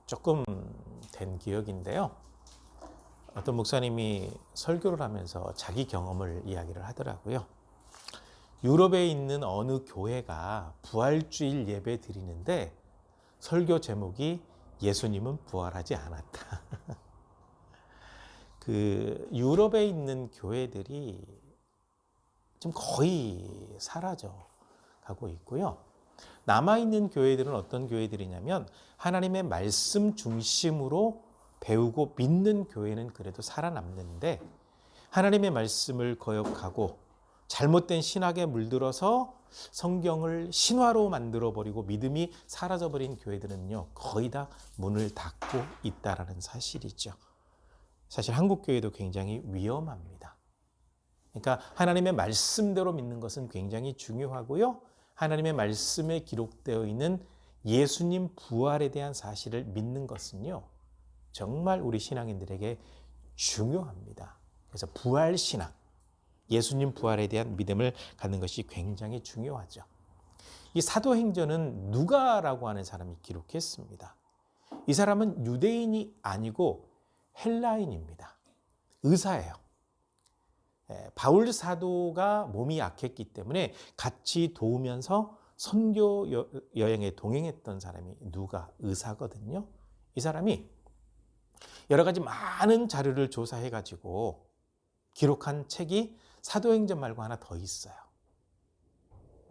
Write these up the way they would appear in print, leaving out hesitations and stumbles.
조금 된 기억인데요. 어떤 목사님이 설교를 하면서 자기 경험을 이야기를 하더라고요. 유럽에 있는 어느 교회가 부활주일 예배 드리는데 설교 제목이 예수님은 부활하지 않았다. 유럽에 있는 교회들이 지금 거의 사라져 가고 있고요. 남아있는 교회들은 어떤 교회들이냐면 하나님의 말씀 중심으로 배우고 믿는 교회는 그래도 살아남는데, 하나님의 말씀을 거역하고 잘못된 신학에 물들어서 성경을 신화로 만들어버리고 믿음이 사라져버린 교회들은요, 거의 다 문을 닫고 있다라는 사실이죠. 사실 한국 교회도 굉장히 위험합니다. 그러니까 하나님의 말씀대로 믿는 것은 굉장히 중요하고요. 하나님의 말씀에 기록되어 있는 예수님 부활에 대한 사실을 믿는 것은요, 정말 우리 신앙인들에게 중요합니다. 그래서 부활신앙, 예수님 부활에 대한 믿음을 갖는 것이 굉장히 중요하죠. 이 사도행전은 누가라고 하는 사람이 기록했습니다. 이 사람은 유대인이 아니고 헬라인입니다. 의사예요. 바울 사도가 몸이 약했기 때문에 같이 도우면서 선교 여행에 동행했던 사람이 누가 의사거든요. 이 사람이 여러 가지 많은 자료를 조사해가지고 기록한 책이 사도행전 말고 하나 더 있어요.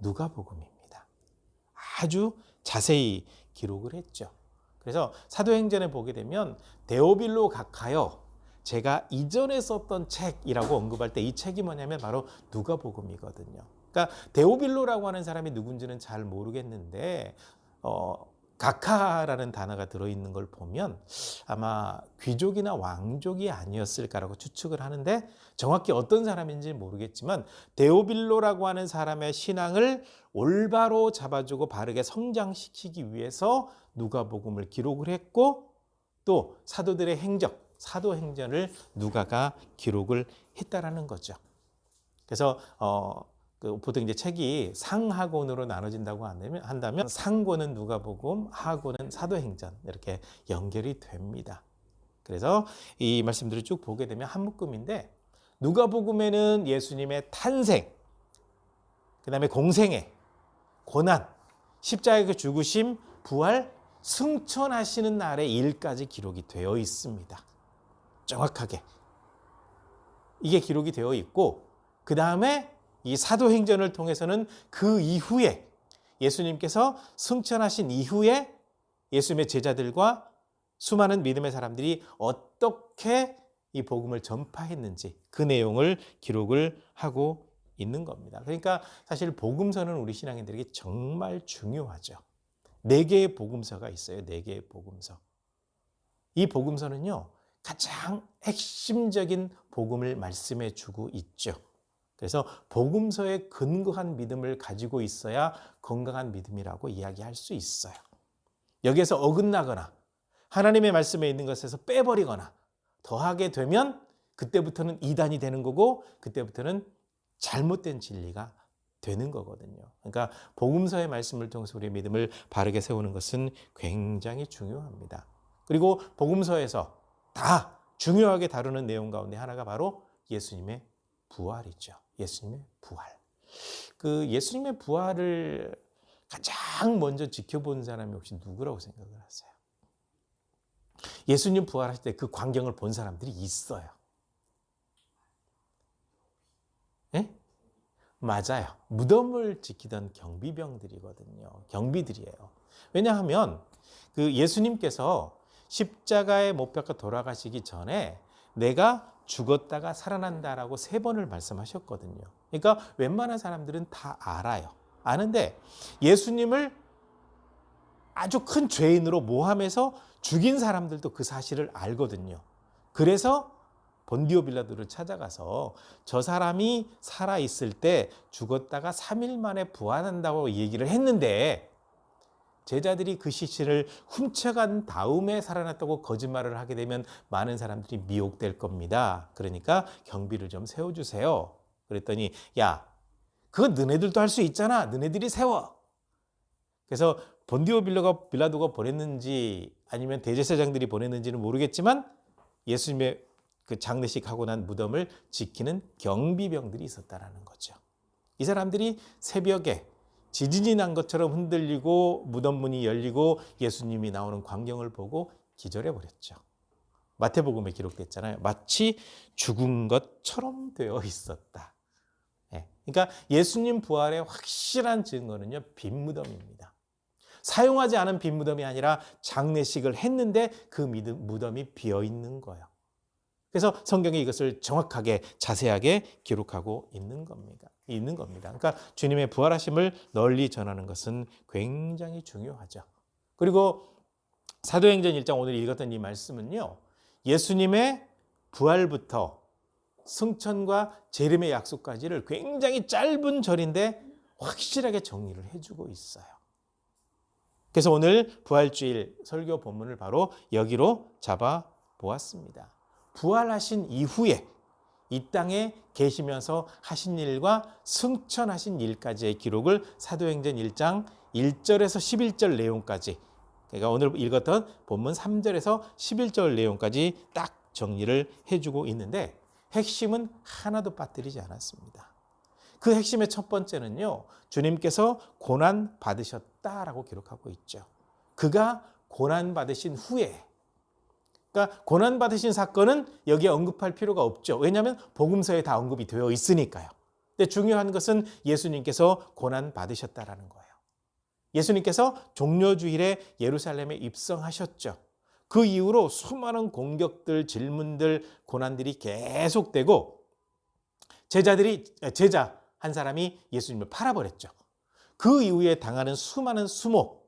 누가복음입니다. 아주 자세히 기록을 했죠. 그래서 사도행전에 보게 되면 데오빌로 각하여, 제가 이전에 썼던 책이라고 언급할 때 이 책이 뭐냐면 바로 누가복음이거든요. 그러니까 데오빌로라고 하는 사람이 누군지는 잘 모르겠는데 각하라는 단어가 들어있는 걸 보면 아마 귀족이나 왕족이 아니었을까라고 추측을 하는데, 정확히 어떤 사람인지 모르겠지만 데오빌로라고 하는 사람의 신앙을 올바로 잡아주고 바르게 성장시키기 위해서 누가복음을 기록을 했고, 또 사도들의 행적, 사도행전을 누가가 기록을 했다라는 거죠. 그래서 보통 이제 책이 상하권으로 나눠진다고 한다면 상권은 누가복음, 하권은 사도행전, 이렇게 연결이 됩니다. 그래서 이 말씀들을 쭉 보게 되면 한 묶음인데, 누가복음에는 예수님의 탄생, 그 다음에 공생애, 고난, 십자가의 죽으심, 부활, 승천하시는 날의 일까지 기록이 되어 있습니다. 정확하게 이게 기록이 되어 있고, 그 다음에 이 사도행전을 통해서는 그 이후에 예수님께서 승천하신 이후에 예수님의 제자들과 수많은 믿음의 사람들이 어떻게 이 복음을 전파했는지 그 내용을 기록을 하고 있는 겁니다. 그러니까 사실 복음서는 우리 신앙인들에게 정말 중요하죠. 4개의 복음서가 있어요. 4개의 복음서. 이 복음서는요, 가장 핵심적인 복음을 말씀해 주고 있죠. 그래서 복음서에 근거한 믿음을 가지고 있어야 건강한 믿음이라고 이야기할 수 있어요. 여기에서 어긋나거나 하나님의 말씀에 있는 것에서 빼버리거나 더하게 되면 그때부터는 이단이 되는 거고, 그때부터는 잘못된 진리가 되는 거거든요. 그러니까 복음서의 말씀을 통해서 우리의 믿음을 바르게 세우는 것은 굉장히 중요합니다. 그리고 복음서에서 다 중요하게 다루는 내용 가운데 하나가 바로 예수님의 부활이죠. 예수님의 부활. 예수님의 부활을 가장 먼저 지켜본 사람이 혹시 누구라고 생각을 하세요? 예수님 부활하실 때 그 광경을 본 사람들이 있어요. 네? 맞아요. 무덤을 지키던 경비병들이거든요. 경비들이에요. 왜냐하면 예수님께서 십자가에 못 박혀 돌아가시기 전에 내가 죽었다가 살아난다라고 3번을 말씀하셨거든요. 그러니까 웬만한 사람들은 다 알아요. 아는데 예수님을 아주 큰 죄인으로 모함해서 죽인 사람들도 그 사실을 알거든요. 그래서 본디오 빌라도를 찾아가서 저 사람이 살아있을 때 죽었다가 3일 만에 부활한다고 얘기를 했는데, 제자들이 그 시신을 훔쳐간 다음에 살아났다고 거짓말을 하게 되면 많은 사람들이 미혹될 겁니다. 그러니까 경비를 좀 세워주세요. 그랬더니 야, 그거 너네들도 할 수 있잖아. 너네들이 세워. 그래서 본디오 빌라도가 보냈는지 아니면 대제사장들이 보냈는지는 모르겠지만 예수님의 그 장례식하고 난 무덤을 지키는 경비병들이 있었다라는 거죠. 이 사람들이 새벽에 지진이 난 것처럼 흔들리고 무덤 문이 열리고 예수님이 나오는 광경을 보고 기절해 버렸죠. 마태복음에 기록됐잖아요. 마치 죽은 것처럼 되어 있었다. 그러니까 예수님 부활의 확실한 증거는요, 빈 무덤입니다. 사용하지 않은 빈 무덤이 아니라 장례식을 했는데 그 무덤이 비어 있는 거예요. 그래서 성경에 이것을 정확하게 자세하게 기록하고 있는 겁니다. 그러니까 주님의 부활하심을 널리 전하는 것은 굉장히 중요하죠. 그리고 사도행전 1장 오늘 읽었던 이 말씀은요, 예수님의 부활부터 승천과 재림의 약속까지를 굉장히 짧은 절인데 확실하게 정리를 해주고 있어요. 그래서 오늘 부활주일 설교 본문을 바로 여기로 잡아 보았습니다. 부활하신 이후에 이 땅에 계시면서 하신 일과 승천하신 일까지의 기록을 사도행전 1장 1절에서 11절 내용까지, 그러니까 오늘 읽었던 본문 3절에서 11절 내용까지 딱 정리를 해주고 있는데 핵심은 하나도 빠뜨리지 않았습니다. 그 핵심의 첫 번째는요, 주님께서 고난 받으셨다라고 기록하고 있죠. 그가 고난 받으신 후에, 그러니까 고난 받으신 사건은 여기에 언급할 필요가 없죠. 왜냐하면 복음서에 다 언급이 되어 있으니까요. 근데 중요한 것은 예수님께서 고난 받으셨다라는 거예요. 예수님께서 종려주일에 예루살렘에 입성하셨죠. 그 이후로 수많은 공격들, 질문들, 고난들이 계속되고 제자 한 사람이 예수님을 팔아버렸죠. 그 이후에 당하는 수많은 수모,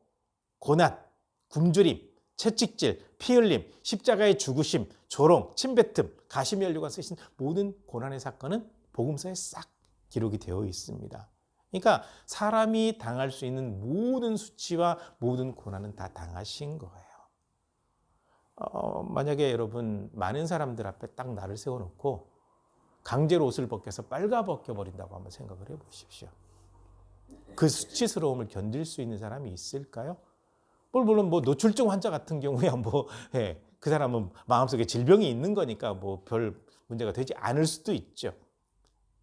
고난, 굶주림, 채찍질, 피 흘림, 십자가의 죽으심, 조롱, 침뱉음, 가시면류관 쓰신 모든 고난의 사건은 복음서에 싹 기록이 되어 있습니다. 그러니까 사람이 당할 수 있는 모든 수치와 모든 고난은 다 당하신 거예요. 만약에 여러분 많은 사람들 앞에 딱 나를 세워놓고 강제로 옷을 벗겨서 빨가벗겨 버린다고 한번 생각을 해보십시오. 그 수치스러움을 견딜 수 있는 사람이 있을까요? 물론 노출증 환자 같은 경우야 그 사람은 마음속에 질병이 있는 거니까 별 문제가 되지 않을 수도 있죠.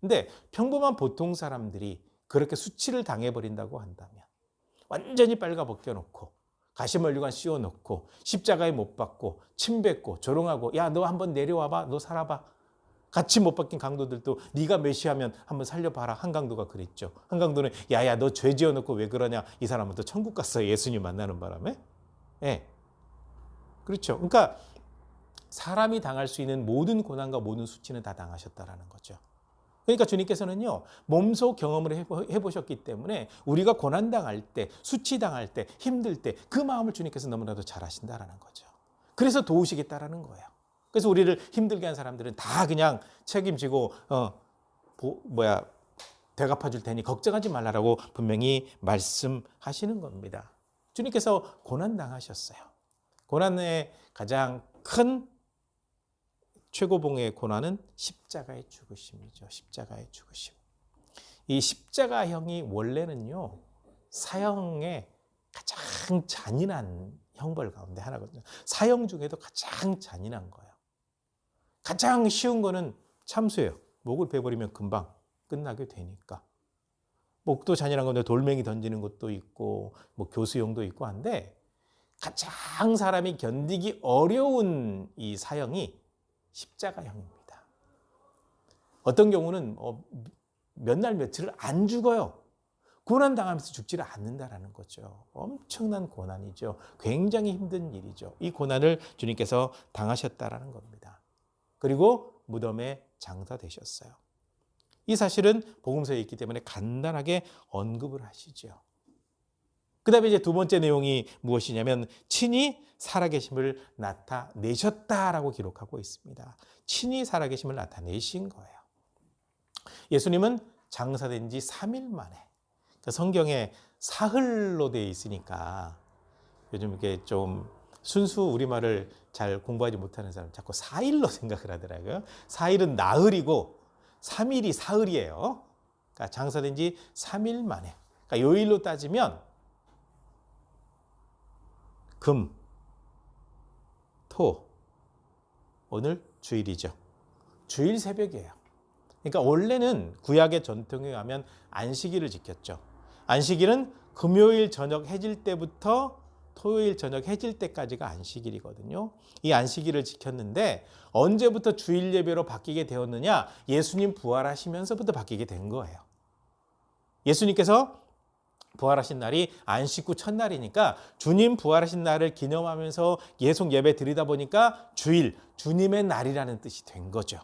근데 평범한 보통 사람들이 그렇게 수치를 당해버린다고 한다면 완전히 빨가벗겨 놓고 가시멀리관 씌워놓고 십자가에 못 박고 침뱉고 조롱하고 야 너 한번 내려와봐, 너 살아봐. 같이 못 박힌 강도들도 네가 메시아면 한번 살려봐라. 한강도가 그랬죠. 한강도는 야야 너 죄 지어놓고 왜 그러냐. 이 사람은 또 천국 갔어요. 예수님 만나는 바람에. 그렇죠. 그러니까 사람이 당할 수 있는 모든 고난과 모든 수치는 다 당하셨다라는 거죠. 그러니까 주님께서는요, 몸소 경험을 해보셨기 때문에 우리가 고난당할 때, 수치당할 때, 힘들 때 그 마음을 주님께서 너무나도 잘 아신다라는 거죠. 그래서 도우시겠다라는 거예요. 그래서 우리를 힘들게 한 사람들은 다 그냥 책임지고 대갚아줄 테니 걱정하지 말라라고 분명히 말씀하시는 겁니다. 주님께서 고난당하셨어요. 고난의 가장 큰 최고봉의 고난은 십자가의 죽으심이죠. 십자가의 죽으심. 이 십자가형이 원래는요, 사형의 가장 잔인한 형벌 가운데 하나거든요. 사형 중에도 가장 잔인한 거예요. 가장 쉬운 거는 참수예요. 목을 베버리면 금방 끝나게 되니까. 목도 잔인한 건데 돌멩이 던지는 것도 있고 교수형도 있고 한데 가장 사람이 견디기 어려운 이 사형이 십자가형입니다. 어떤 경우는 몇 날 며칠을 안 죽어요. 고난당하면서 죽지를 않는다라는 거죠. 엄청난 고난이죠. 굉장히 힘든 일이죠. 이 고난을 주님께서 당하셨다라는 겁니다. 그리고 무덤에 장사되셨어요. 이 사실은 복음서에 있기 때문에 간단하게 언급을 하시죠. 그 다음에 이제 두 번째 내용이 무엇이냐면 친히 살아계심을 나타내셨다라고 기록하고 있습니다. 친히 살아계심을 나타내신 거예요. 예수님은 장사된 지 3일 만에, 성경에 사흘로 되어 있으니까 요즘 이렇게 좀 순수 우리말을 잘 공부하지 못하는 사람 자꾸 4일로 생각을 하더라고요. 4일은 나흘이고 3일이 사흘이에요. 그러니까 장사된 지 3일 만에. 그러니까 요일로 따지면 금, 토, 오늘 주일이죠. 주일 새벽이에요. 그러니까 원래는 구약의 전통에 의하면 안식일을 지켰죠. 안식일은 금요일 저녁 해질 때부터 토요일 저녁 해질 때까지가 안식일이거든요. 이 안식일을 지켰는데 언제부터 주일 예배로 바뀌게 되었느냐? 예수님 부활하시면서부터 바뀌게 된 거예요. 예수님께서 부활하신 날이 안식 후 첫날이니까 주님 부활하신 날을 기념하면서 계속 예배 드리다 보니까 주일, 주님의 날이라는 뜻이 된 거죠.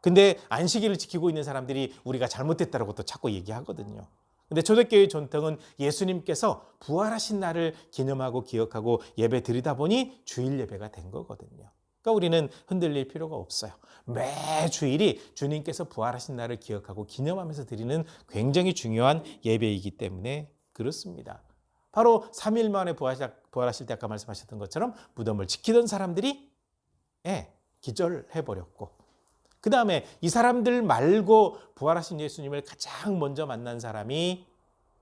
근데 안식일을 지키고 있는 사람들이 우리가 잘못됐다고 또 자꾸 얘기하거든요. 근데 초대교회 전통은 예수님께서 부활하신 날을 기념하고 기억하고 예배 드리다 보니 주일 예배가 된 거거든요. 그러니까 우리는 흔들릴 필요가 없어요. 매 주일이 주님께서 부활하신 날을 기억하고 기념하면서 드리는 굉장히 중요한 예배이기 때문에 그렇습니다. 바로 3일 만에 부활하실 때 아까 말씀하셨던 것처럼 무덤을 지키던 사람들이 기절해버렸고 그 다음에 이 사람들 말고 부활하신 예수님을 가장 먼저 만난 사람이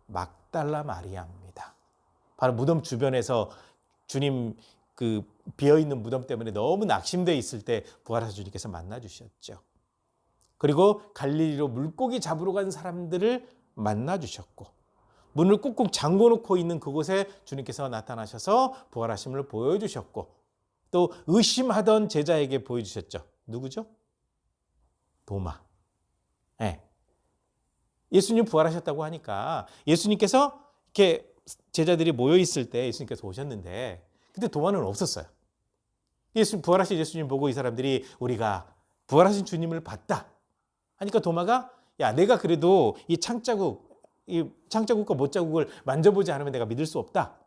막달라 마리아입니다. 바로 무덤 주변에서 주님 그 비어있는 무덤 때문에 너무 낙심되어 있을 때 부활하신 주님께서 만나주셨죠. 그리고 갈릴리로 물고기 잡으러 간 사람들을 만나주셨고 문을 꾹꾹 잠궈놓고 있는 그곳에 주님께서 나타나셔서 부활하심을 보여주셨고 또 의심하던 제자에게 보여주셨죠. 누구죠? 도마. 예수님 부활하셨다고 하니까 예수님께서 이렇게 제자들이 모여 있을 때 예수님께서 오셨는데 그때 도마는 없었어요. 부활하신 예수님 보고 이 사람들이 우리가 부활하신 주님을 봤다 하니까 도마가 야 내가 그래도 이 창자국과 못자국을 만져보지 않으면 내가 믿을 수 없다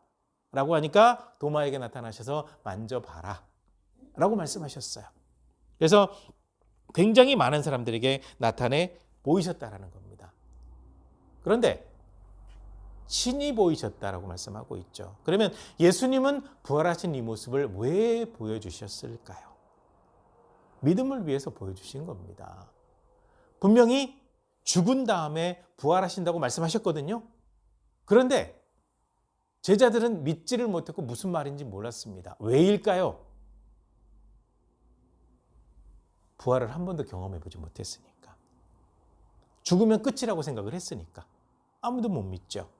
라고 하니까 도마에게 나타나셔서 만져봐라 라고 말씀하셨어요. 그래서 굉장히 많은 사람들에게 나타내 보이셨다라는 겁니다. 그런데 신이 보이셨다라고 말씀하고 있죠. 그러면 예수님은 부활하신 이 모습을 왜 보여주셨을까요? 믿음을 위해서 보여주신 겁니다. 분명히 죽은 다음에 부활하신다고 말씀하셨거든요. 그런데 제자들은 믿지를 못했고 무슨 말인지 몰랐습니다. 왜일까요? 부활을 한 번도 경험해보지 못했으니까. 죽으면 끝이라고 생각을 했으니까. 아무도 못 믿죠.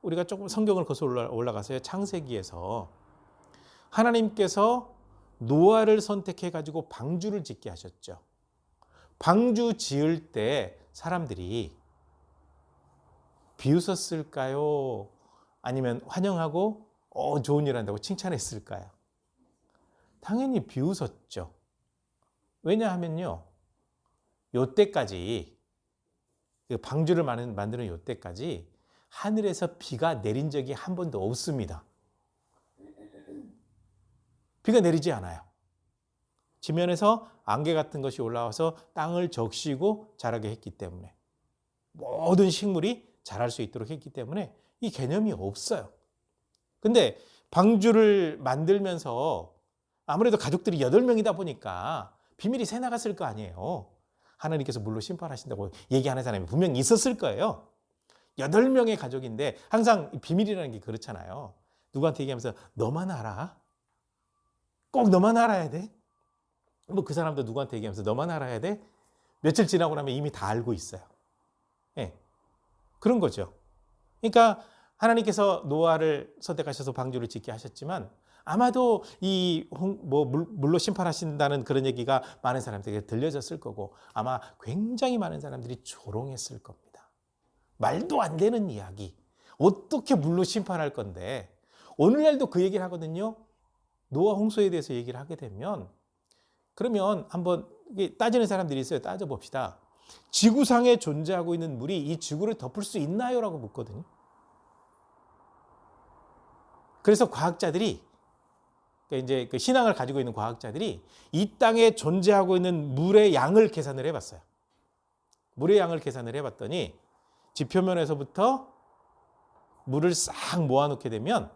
우리가 조금 성경을 거슬러 올라가서요. 창세기에서 하나님께서 노아를 선택해가지고 방주를 짓게 하셨죠. 방주 지을 때 사람들이 비웃었을까요? 아니면 환영하고 좋은 일 한다고 칭찬했을까요? 당연히 비웃었죠. 왜냐하면요. 요때까지 방주를 만드는 요때까지 하늘에서 비가 내린 적이 한 번도 없습니다. 비가 내리지 않아요. 지면에서 안개 같은 것이 올라와서 땅을 적시고 자라게 했기 때문에 모든 식물이 자랄 수 있도록 했기 때문에 이 개념이 없어요. 근데 방주를 만들면서 아무래도 가족들이 8명이다 보니까 비밀이 새나갔을 거 아니에요. 하나님께서 물로 심판하신다고 얘기하는 사람이 분명히 있었을 거예요. 8명의 가족인데 항상 비밀이라는 게 그렇잖아요. 누구한테 얘기하면서 너만 알아? 꼭 너만 알아야 돼? 뭐 그 사람도 누구한테 얘기하면서 너만 알아야 돼? 며칠 지나고 나면 이미 다 알고 있어요. 그런 거죠. 그러니까 하나님께서 노아를 선택하셔서 방주를 짓게 하셨지만 아마도 물로 심판하신다는 그런 얘기가 많은 사람들에게 들려졌을 거고 아마 굉장히 많은 사람들이 조롱했을 겁니다. 말도 안 되는 이야기. 어떻게 물로 심판할 건데 오늘날도 그 얘기를 하거든요. 노아 홍수에 대해서 얘기를 하게 되면 그러면 한번 따지는 사람들이 있어요. 따져봅시다. 지구상에 존재하고 있는 물이 이 지구를 덮을 수 있나요? 라고 묻거든요. 그래서 과학자들이 이제 그 신앙을 가지고 있는 과학자들이 이 땅에 존재하고 있는 물의 양을 계산을 해봤어요. 물의 양을 계산을 해봤더니 지표면에서부터 물을 싹 모아놓게 되면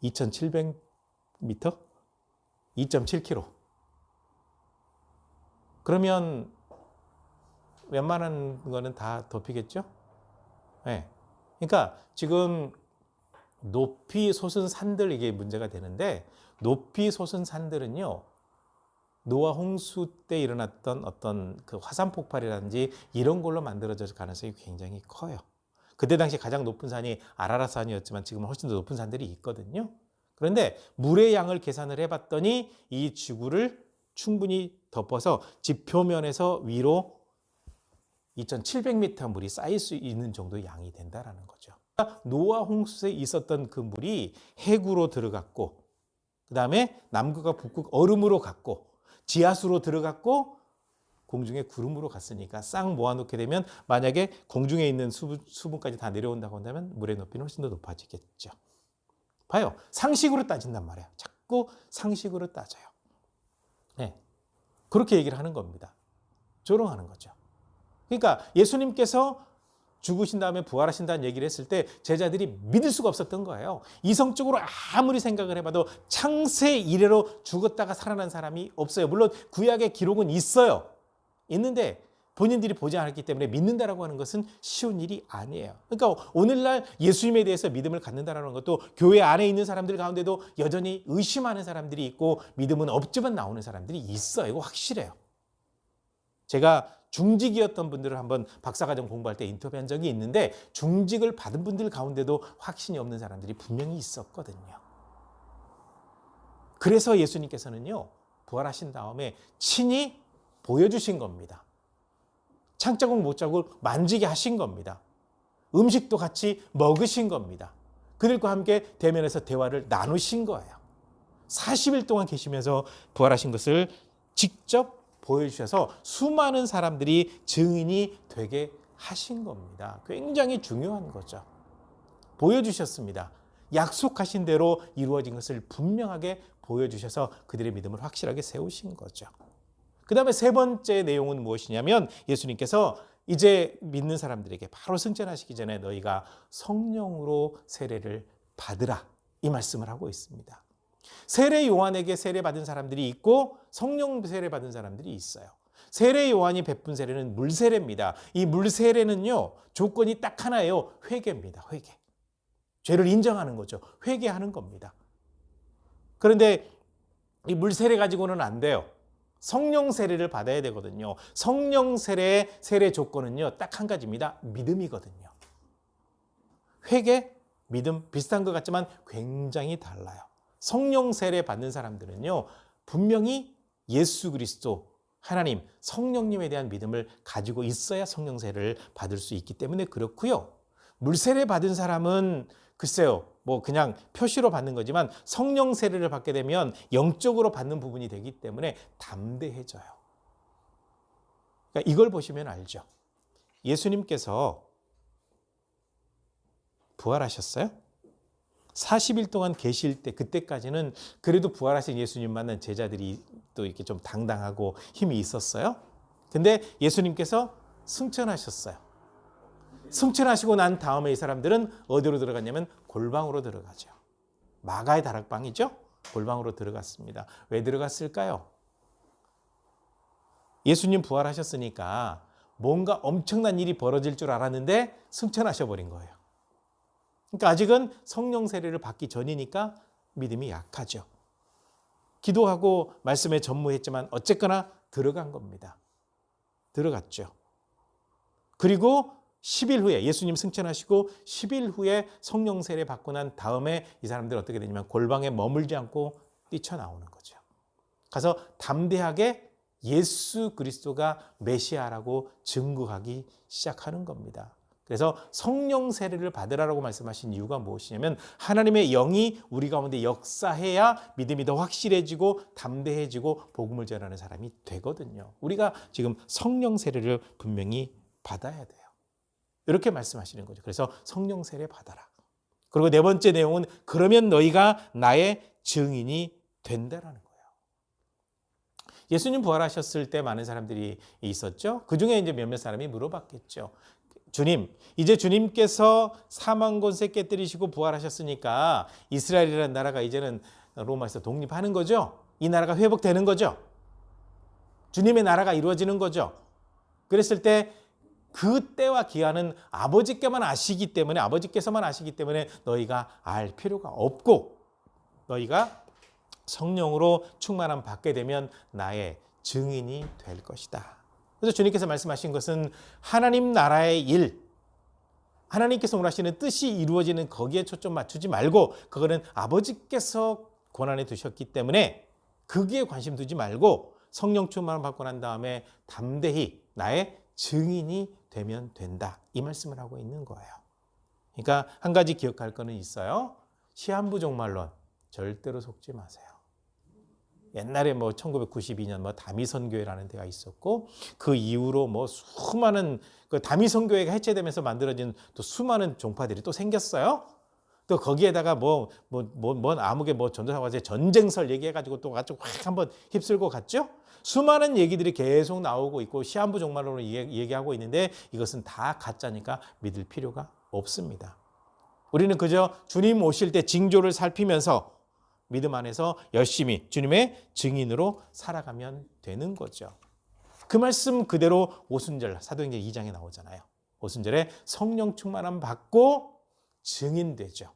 2,700m? 2.7km. 그러면 웬만한 거는 다 덮이겠죠? 네. 그러니까 지금 높이 솟은 산들 이게 문제가 되는데 높이 솟은 산들은요. 노아 홍수 때 일어났던 어떤 그 화산 폭발이라든지 이런 걸로 만들어질 가능성이 굉장히 커요. 그때 당시 가장 높은 산이 아라라산이었지만 지금은 훨씬 더 높은 산들이 있거든요. 그런데 물의 양을 계산을 해봤더니 이 지구를 충분히 덮어서 지표면에서 위로 2,700m 물이 쌓일 수 있는 정도의 양이 된다는 거죠. 노아 홍수에 있었던 그 물이 해구로 들어갔고 그 다음에 남극과 북극 얼음으로 갔고 지하수로 들어갔고 공중에 구름으로 갔으니까 싹 모아놓게 되면 만약에 공중에 있는 수분까지 다 내려온다고 한다면 물의 높이는 훨씬 더 높아지겠죠. 봐요. 상식으로 따진단 말이에요. 자꾸 상식으로 따져요. 네. 그렇게 얘기를 하는 겁니다. 조롱하는 거죠. 그러니까 예수님께서 죽으신 다음에 부활하신다는 얘기를 했을 때 제자들이 믿을 수가 없었던 거예요. 이성적으로 아무리 생각을 해봐도 창세 이래로 죽었다가 살아난 사람이 없어요. 물론 구약의 기록은 있어요. 있는데 본인들이 보지 않았기 때문에 믿는다라고 하는 것은 쉬운 일이 아니에요. 그러니까 오늘날 예수님에 대해서 믿음을 갖는다라는 것도 교회 안에 있는 사람들 가운데도 여전히 의심하는 사람들이 있고 믿음은 없지만 나오는 사람들이 있어요. 이거 확실해요. 제가 중직이었던 분들을 한번 박사과정 공부할 때 인터뷰한 적이 있는데 중직을 받은 분들 가운데도 확신이 없는 사람들이 분명히 있었거든요. 그래서 예수님께서는요. 부활하신 다음에 친히 보여주신 겁니다. 창자국 못자국 만지게 하신 겁니다. 음식도 같이 먹으신 겁니다. 그들과 함께 대면에서 대화를 나누신 거예요. 40일 동안 계시면서 부활하신 것을 직접 보여주셔서 수많은 사람들이 증인이 되게 하신 겁니다. 굉장히 중요한 거죠. 보여주셨습니다. 약속하신 대로 이루어진 것을 분명하게 보여주셔서 그들의 믿음을 확실하게 세우신 거죠. 그 다음에 세 번째 내용은 무엇이냐면 예수님께서 이제 믿는 사람들에게 바로 승천하시기 전에 너희가 성령으로 세례를 받으라 이 말씀을 하고 있습니다. 세례 요한에게 세례 받은 사람들이 있고 성령 세례 받은 사람들이 있어요. 세례 요한이 베푼 세례는 물세례입니다. 이 물세례는요 조건이 딱 하나예요. 회개입니다. 회개. 죄를 인정하는 거죠. 회개하는 겁니다. 그런데 이 물세례 가지고는 안 돼요. 성령 세례를 받아야 되거든요. 성령 세례의 세례 조건은요 딱 한 가지입니다. 믿음이거든요. 회개, 믿음 비슷한 것 같지만 굉장히 달라요. 성령 세례 받는 사람들은요 분명히 예수 그리스도 하나님 성령님에 대한 믿음을 가지고 있어야 성령 세례를 받을 수 있기 때문에 그렇고요. 물세례 받은 사람은 글쎄요 뭐 그냥 표시로 받는 거지만 성령 세례를 받게 되면 영적으로 받는 부분이 되기 때문에 담대해져요. 그러니까 이걸 보시면 알죠. 예수님께서 부활하셨어요? 40일 동안 계실 때 그때까지는 그래도 부활하신 예수님 만난 제자들이 또 이렇게 좀 당당하고 힘이 있었어요. 근데 예수님께서 승천하셨어요. 승천하시고 난 다음에 이 사람들은 어디로 들어갔냐면 골방으로 들어가죠. 마가의 다락방이죠. 골방으로 들어갔습니다. 왜 들어갔을까요? 예수님 부활하셨으니까 뭔가 엄청난 일이 벌어질 줄 알았는데 승천하셔버린 거예요. 그러니까 아직은 성령 세례를 받기 전이니까 믿음이 약하죠. 기도하고 말씀에 전무했지만 어쨌거나 들어간 겁니다. 들어갔죠. 그리고 10일 후에 예수님 승천하시고 10일 후에 성령 세례 받고 난 다음에 이 사람들이 어떻게 되냐면 골방에 머물지 않고 뛰쳐나오는 거죠. 가서 담대하게 예수 그리스도가 메시아라고 증거하기 시작하는 겁니다. 그래서 성령 세례를 받으라고 말씀하신 이유가 무엇이냐면 하나님의 영이 우리 가운데 역사해야 믿음이 더 확실해지고 담대해지고 복음을 전하는 사람이 되거든요. 우리가 지금 성령 세례를 분명히 받아야 돼요. 이렇게 말씀하시는 거죠. 그래서 성령 세례 받아라. 그리고 네 번째 내용은 그러면 너희가 나의 증인이 된다라는 거예요. 예수님 부활하셨을 때 많은 사람들이 있었죠. 그중에 이제 몇몇 사람이 물어봤겠죠. 주님, 이제 주님께서 사망 권세 깨뜨리시고 부활하셨으니까 이스라엘이라는 나라가 이제는 로마에서 독립하는 거죠. 이 나라가 회복되는 거죠. 주님의 나라가 이루어지는 거죠. 그랬을 때 그 때와 기한은 아버지께서만 아시기 때문에 너희가 알 필요가 없고 너희가 성령으로 충만함 받게 되면 나의 증인이 될 것이다. 그래서 주님께서 말씀하신 것은 하나님 나라의 일, 하나님께서 원하시는 뜻이 이루어지는 거기에 초점 맞추지 말고 그거는 아버지께서 권한에 두셨기 때문에 거기에 관심 두지 말고 성령 충만을 받고 난 다음에 담대히 나의 증인이 되면 된다. 이 말씀을 하고 있는 거예요. 그러니까 한 가지 기억할 거는 있어요. 시한부 종말론 절대로 속지 마세요. 옛날에 1992년 다미선교회라는 데가 있었고 그 이후로 수많은 그 다미선교회가 해체되면서 만들어진 또 수많은 종파들이 또 생겼어요. 또 거기에다가 아무게 전도사과제 전쟁설 얘기해가지고 또 아주 확 한번 휩쓸고 갔죠. 수많은 얘기들이 계속 나오고 있고 시한부 종말론으로 얘기하고 있는데 이것은 다 가짜니까 믿을 필요가 없습니다. 우리는 그저 주님 오실 때 징조를 살피면서 믿음 안에서 열심히 주님의 증인으로 살아가면 되는 거죠. 그 말씀 그대로 오순절 사도행전 2장에 나오잖아요. 오순절에 성령 충만함 받고 증인되죠.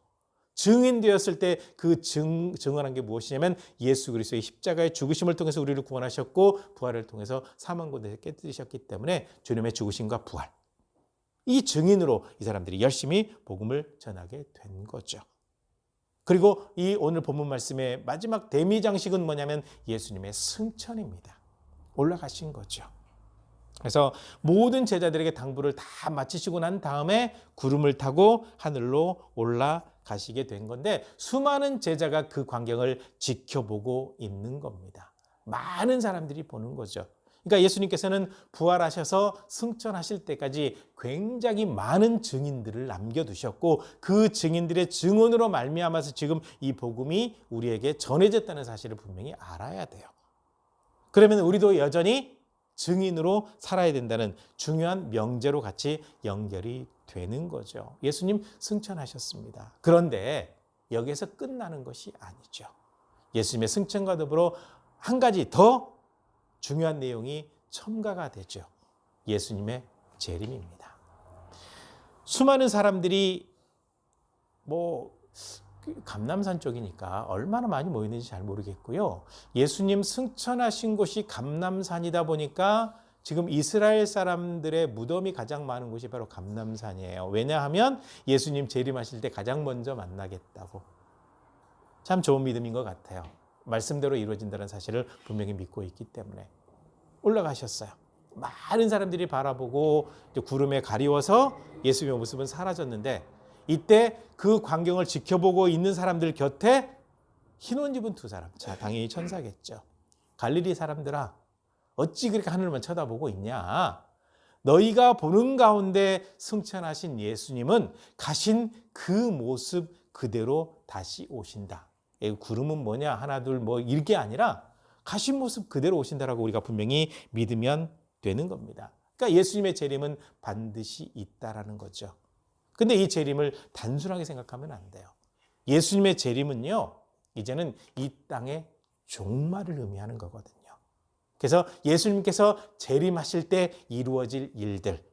증인되었을 때 그 증언한 게 무엇이냐면 예수 그리스도의 십자가의 죽으심을 통해서 우리를 구원하셨고 부활을 통해서 사망 고대에서 깨뜨리셨기 때문에 주님의 죽으심과 부활, 이 증인으로 이 사람들이 열심히 복음을 전하게 된 거죠. 그리고 이 오늘 본문 말씀의 마지막 대미장식은 뭐냐면 예수님의 승천입니다. 올라가신 거죠. 그래서 모든 제자들에게 당부를 다 마치시고 난 다음에 구름을 타고 하늘로 올라가시게 된 건데 수많은 제자가 그 광경을 지켜보고 있는 겁니다. 많은 사람들이 보는 거죠. 그러니까 예수님께서는 부활하셔서 승천하실 때까지 굉장히 많은 증인들을 남겨두셨고 그 증인들의 증언으로 말미암아서 지금 이 복음이 우리에게 전해졌다는 사실을 분명히 알아야 돼요. 그러면 우리도 여전히 증인으로 살아야 된다는 중요한 명제로 같이 연결이 되는 거죠. 예수님 승천하셨습니다. 그런데 여기에서 끝나는 것이 아니죠. 예수님의 승천과 더불어 한 가지 더 중요한 내용이 첨가가 되죠. 예수님의 재림입니다. 수많은 사람들이 감남산 쪽이니까 얼마나 많이 모이는지 잘 모르겠고요. 예수님 승천하신 곳이 감남산이다 보니까 지금 이스라엘 사람들의 무덤이 가장 많은 곳이 바로 감남산이에요. 왜냐하면 예수님 재림하실 때 가장 먼저 만나겠다고. 참 좋은 믿음인 것 같아요. 말씀대로 이루어진다는 사실을 분명히 믿고 있기 때문에 올라가셨어요. 많은 사람들이 바라보고 구름에 가리워서 예수님의 모습은 사라졌는데 이때 그 광경을 지켜보고 있는 사람들 곁에 흰 옷 입은 두 사람, 자 당연히 천사겠죠. 갈릴리 사람들아 어찌 그렇게 하늘만 쳐다보고 있냐. 너희가 보는 가운데 승천하신 예수님은 가신 그 모습 그대로 다시 오신다. 구름은 뭐냐 하나 둘 이게 아니라 가신 모습 그대로 오신다라고 우리가 분명히 믿으면 되는 겁니다. 그러니까 예수님의 재림은 반드시 있다라는 거죠. 근데 이 재림을 단순하게 생각하면 안 돼요. 예수님의 재림은요, 이제는 이 땅의 종말을 의미하는 거거든요. 그래서 예수님께서 재림하실 때 이루어질 일들,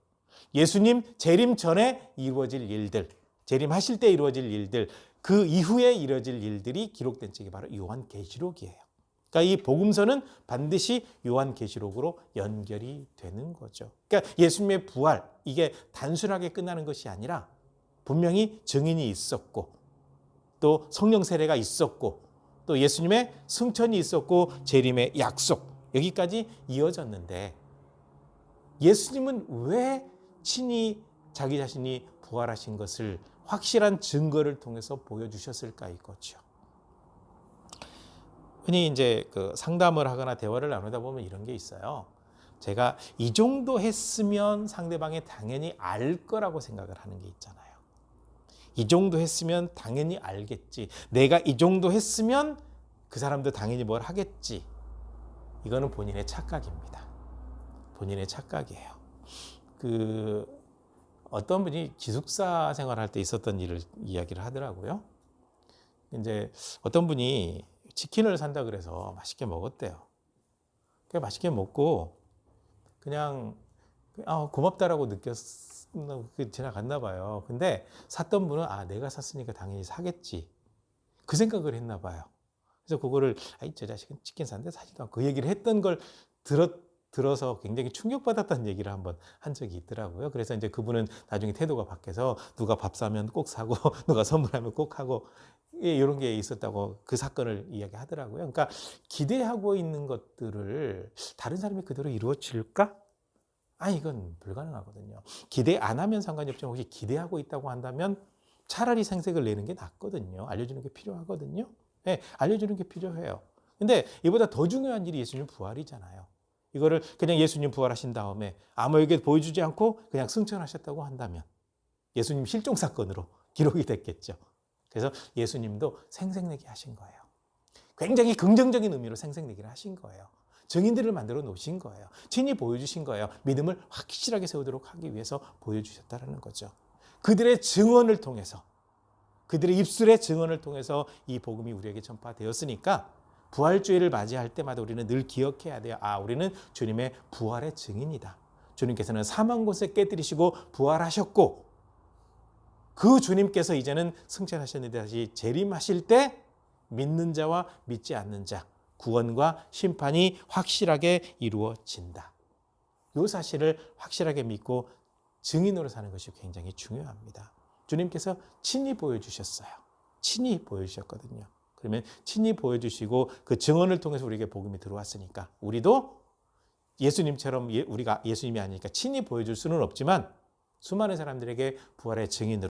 예수님 재림 전에 이루어질 일들, 재림하실 때 이루어질 일들, 그 이후에 이루어질 일들이 기록된 책이 바로 요한계시록이에요. 그러니까 이 복음서는 반드시 요한계시록으로 연결이 되는 거죠. 그러니까 예수님의 부활, 이게 단순하게 끝나는 것이 아니라 분명히 증인이 있었고 또 성령 세례가 있었고 또 예수님의 승천이 있었고 재림의 약속, 여기까지 이어졌는데 예수님은 왜 친히 자기 자신이 부활하신 것을 확실한 증거를 통해서 보여주셨을까 이거죠. 흔히 이제 상담을 하거나 대화를 나누다 보면 이런 게 있어요. 제가 이 정도 했으면 상대방이 당연히 알 거라고 생각을 하는 게 있잖아요. 이 정도 했으면 당연히 알겠지. 내가 이 정도 했으면 그 사람도 당연히 뭘 하겠지. 이거는 본인의 착각입니다. 본인의 착각이에요. 어떤 분이 기숙사 생활할 때 있었던 일을 이야기를 하더라고요. 이제 어떤 분이 치킨을 산다 그래서 맛있게 먹었대요. 그 맛있게 먹고 그냥 고맙다라고 지나갔나 봐요. 근데 샀던 분은 내가 샀으니까 당연히 사겠지. 그 생각을 했나 봐요. 그래서 그거를 저 자식은 치킨 샀는데 사지도 않고 그 얘기를 했던 걸 들어서 굉장히 충격받았다는 얘기를 한번 한 적이 있더라고요. 그래서 이제 그분은 나중에 태도가 바뀌어서 누가 밥 사면 꼭 사고 누가 선물하면 꼭 하고 이런 게 있었다고 그 사건을 이야기하더라고요. 그러니까 기대하고 있는 것들을 다른 사람이 그대로 이루어질까? 이건 불가능하거든요. 기대 안 하면 상관이 없지만 혹시 기대하고 있다고 한다면 차라리 생색을 내는 게 낫거든요. 알려주는 게 필요하거든요. 네, 알려주는 게 필요해요. 근데 이보다 더 중요한 일이 예수님 부활이잖아요. 이거를 그냥 예수님 부활하신 다음에 아무에게 보여주지 않고 그냥 승천하셨다고 한다면 예수님 실종 사건으로 기록이 됐겠죠. 그래서 예수님도 생색내게 하신 거예요. 굉장히 긍정적인 의미로 생색내기를 하신 거예요. 증인들을 만들어 놓으신 거예요. 친히 보여주신 거예요. 믿음을 확실하게 세우도록 하기 위해서 보여주셨다는 거죠. 그들의 증언을 통해서, 그들의 입술의 증언을 통해서 이 복음이 우리에게 전파되었으니까 부활주의를 맞이할 때마다 우리는 늘 기억해야 돼요. 우리는 주님의 부활의 증인이다. 주님께서는 사망 곳에 깨뜨리시고 부활하셨고 그 주님께서 이제는 승천하셨는데 다시 재림하실 때 믿는 자와 믿지 않는 자, 구원과 심판이 확실하게 이루어진다. 이 사실을 확실하게 믿고 증인으로 사는 것이 굉장히 중요합니다. 주님께서 친히 보여주셨어요. 친히 보여주셨거든요. 그러면 친히 보여주시고 그 증언을 통해서 우리에게 복음이 들어왔으니까 우리도 예수님처럼 우리가 예수님이 아니니까 친히 보여줄 수는 없지만 수많은 사람들에게 부활의 증인으로